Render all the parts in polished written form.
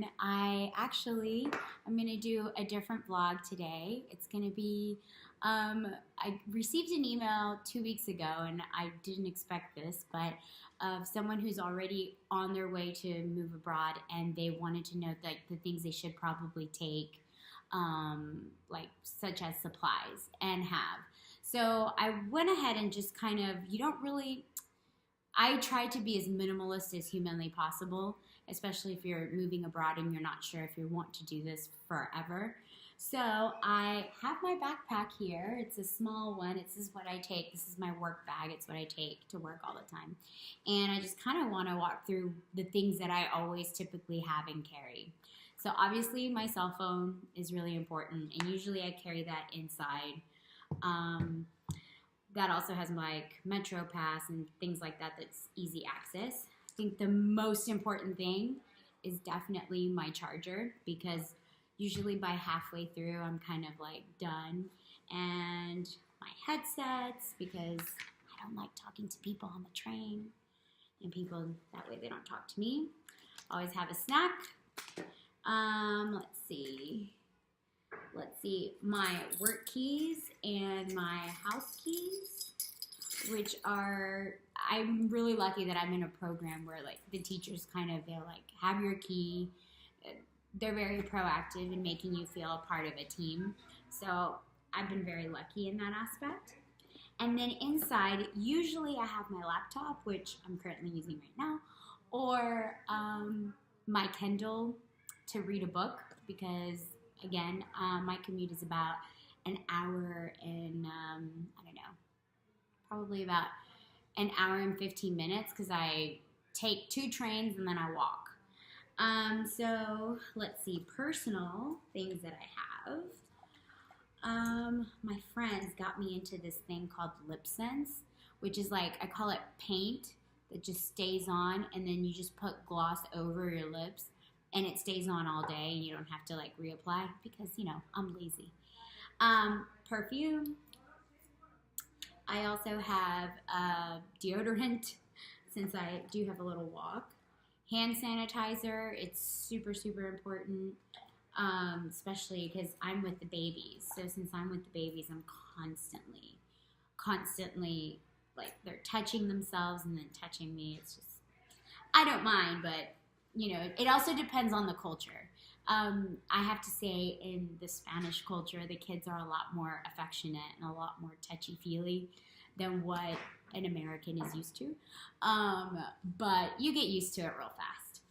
everyone. I'm going to do a different vlog today. It's going to be, I received an email 2 weeks ago, and I didn't expect this, but of someone who's already on their way to move abroad, and they wanted to know like the things they should probably take, like such as supplies and have. So I went ahead and just kind of, I try to be as minimalist as humanly possible, especially if you're moving abroad and you're not sure if you want to do this forever. So I have my backpack here. It's a small one. This is what I take. This is my work bag. It's what I take to work all the time. And I just kind of want to walk through the things that I always typically have and carry. So obviously my cell phone is really important, and usually I carry that inside. That also has my Metro Pass and things like that that's easy access. I think the most important thing is definitely my charger, because usually by halfway through I'm kind of like done. And my headsets, because I don't like talking to people on the train, and people, that way they don't talk to me. Always have a snack. Let's see, my work keys and my house keys, which are, I'm really lucky that I'm in a program where like the teachers they're like, have your key. They're very proactive in making you feel a part of a team. So I've been very lucky in that aspect. And then inside, usually I have my laptop, which I'm currently using right now, or my Kindle to read a book, because again, my commute is about an hour and, I don't know, probably about an hour and 15 minutes, because I take 2 trains and then I walk. So let's see, personal things that I have. My friends got me into this thing called Lip Sense, which is like, I call it paint that just stays on, and then you just put gloss over your lips, and it stays on all day, and you don't have to like reapply, because, you know, I'm lazy. Perfume. I also have deodorant, since I do have a little walk. Hand sanitizer. It's super, super important, especially because I'm with the babies. So since I'm with the babies, I'm constantly, like, they're touching themselves and then touching me. It's just, I don't mind, but you know, it also depends on the culture. I have to say, in the Spanish culture, the kids are a lot more affectionate and a lot more touchy-feely than what an American is used to. But you get used to it real fast.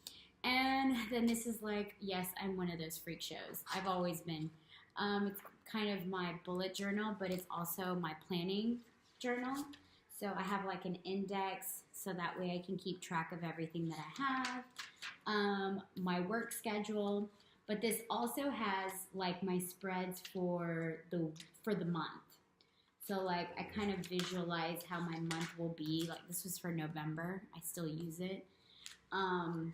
And then this is like, yes, I'm one of those freak shows. I've always been. It's kind of my bullet journal, but it's also my planning journal. So I have like an index, so that way I can keep track of everything that I have. My work schedule, but this also has like my spreads for the month. So like I kind of visualize how my month will be. Like this was for November. I still use it. And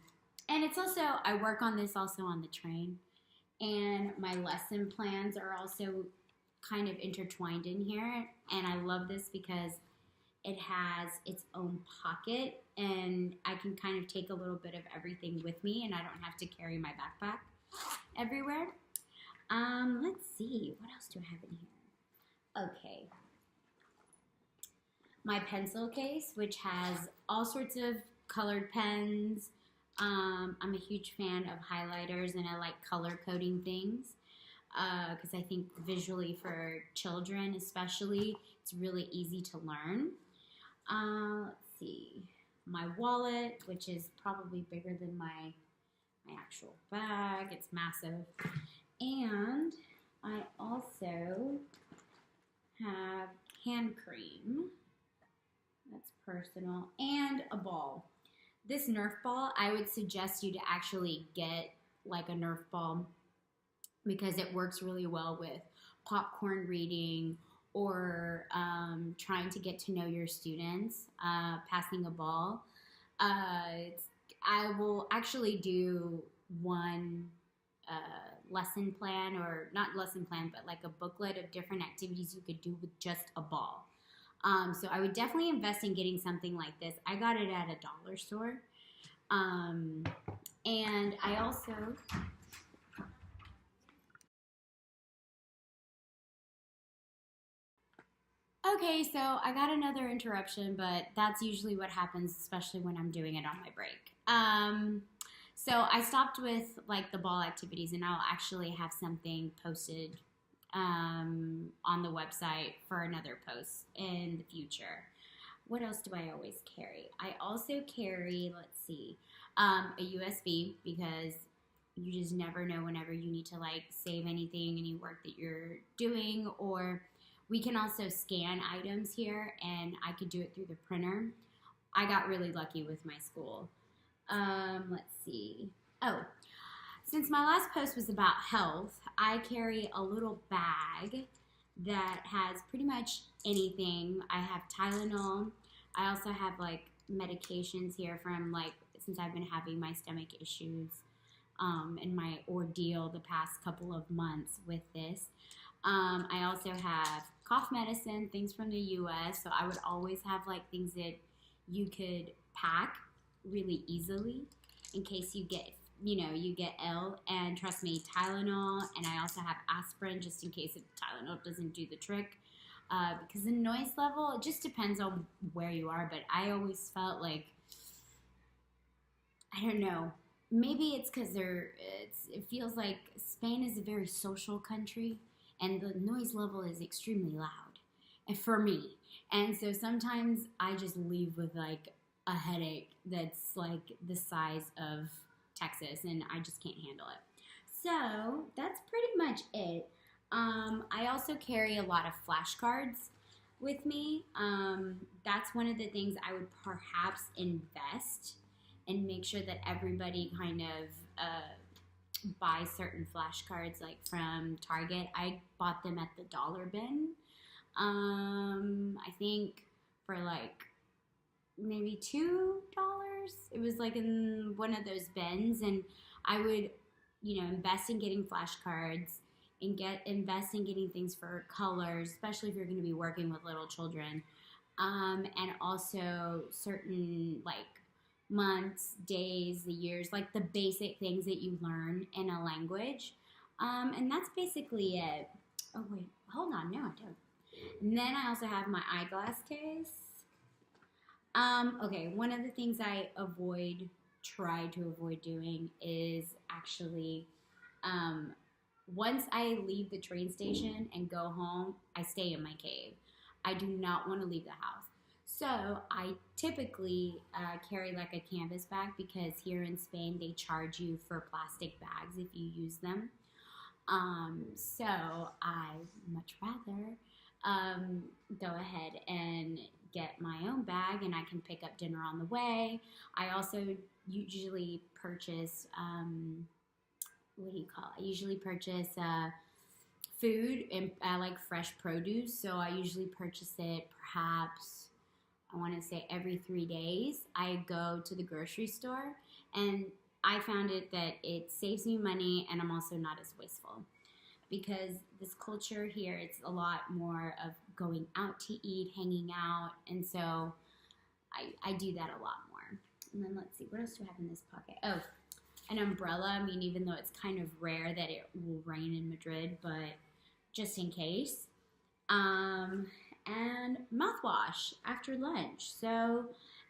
it's also, I work on this also on the train, and my lesson plans are also kind of intertwined in here. And I love this because it has its own pocket, and I can kind of take a little bit of everything with me, and I don't have to carry my backpack everywhere. Let's see, what else do I have in here? Okay. My pencil case, which has all sorts of colored pens. I'm a huge fan of highlighters, and I like color coding things, because I think visually for children especially, it's really easy to learn. Let's see, my wallet, which is probably bigger than my actual bag. It's massive. And I also have hand cream. That's personal. And a ball. This Nerf ball, I would suggest you to actually get like a Nerf ball, because it works really well with popcorn reading, or trying to get to know your students, passing a ball. I will actually do one lesson plan, or not lesson plan, but like a booklet of different activities you could do with just a ball. So I would definitely invest in getting something like this. I got it at a dollar store. And I also, okay, so I got another interruption, but that's usually what happens, especially when I'm doing it on my break. So I stopped with like the ball activities, and I'll actually have something posted on the website for another post in the future. What else do I always carry? I also carry, let's see, a USB because you just never know whenever you need to like save anything, any work that you're doing, or we can also scan items here and I could do it through the printer. I got really lucky with my school. Let's see. Oh, since my last post was about health, I carry a little bag that has pretty much anything. I have Tylenol. I also have like medications here from like since I've been having my stomach issues and my ordeal the past couple of months with this. I also have cough medicine, things from the US. So I would always have like things that you could pack really easily in case you get you get ill. And trust me, Tylenol, and I also have aspirin just in case if Tylenol doesn't do the trick. Because the noise level, it just depends on where you are, but I always felt like, I don't know, maybe it's because it feels like Spain is a very social country and the noise level is extremely loud, and for me. And so sometimes I just leave with like a headache that's like the size of Texas, and I just can't handle it. So that's pretty much it. I also carry a lot of flashcards with me. That's one of the things I would perhaps invest and make sure that everybody kind of buy certain flashcards, like from Target. I bought them at the dollar bin. I think for like maybe $2. It was like in one of those bins, and I would, invest in getting flashcards and invest in getting things for colors, especially if you're going to be working with little children, and also certain like months, days, the years, like the basic things that you learn in a language, and that's basically it. Oh wait, hold on, no, I don't. And then I also have my eyeglass case. Okay, one of the things I try to avoid doing is actually, once I leave the train station and go home, I stay in my cave. I do not want to leave the house. So I typically carry like a canvas bag because here in Spain they charge you for plastic bags if you use them. So I much rather go ahead and get my own bag, and I can pick up dinner on the way. I also usually purchase, what do you call it? I usually purchase food and I like fresh produce, so I usually purchase it perhaps, I want to say every 3 days. I go to the grocery store, and I found it that it saves me money, and I'm also not as wasteful. Because this culture here, it's a lot more of going out to eat, hanging out, and so I do that a lot more. And then let's see, what else do I have in this pocket? Oh, an umbrella. I mean, even though it's kind of rare that it will rain in Madrid, but just in case. And mouthwash after lunch. So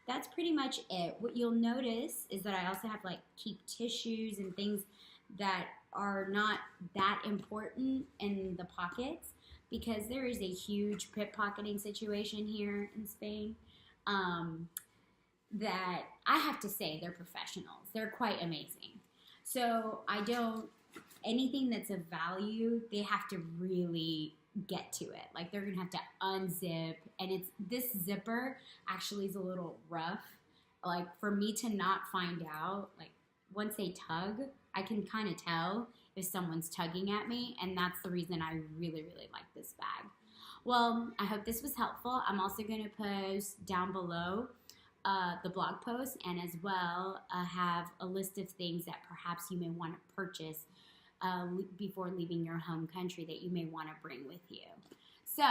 that's pretty much it. What you'll notice is that I also have like keep tissues and things that are not that important in the pockets because there is a huge pickpocketing situation here in Spain that I have to say they're professionals. They're quite amazing. So anything that's of value, they have to really get to it. Like they're going to have to unzip, and this zipper actually is a little rough. Like for me to not find out, like once they tug, I can kind of tell if someone's tugging at me, and that's the reason I really, really like this bag. Well, I hope this was helpful. I'm also going to post down below the blog post, and as well have a list of things that perhaps you may want to purchase before leaving your home country that you may want to bring with you. So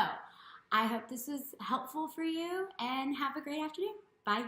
I hope this was helpful for you, and have a great afternoon. Bye.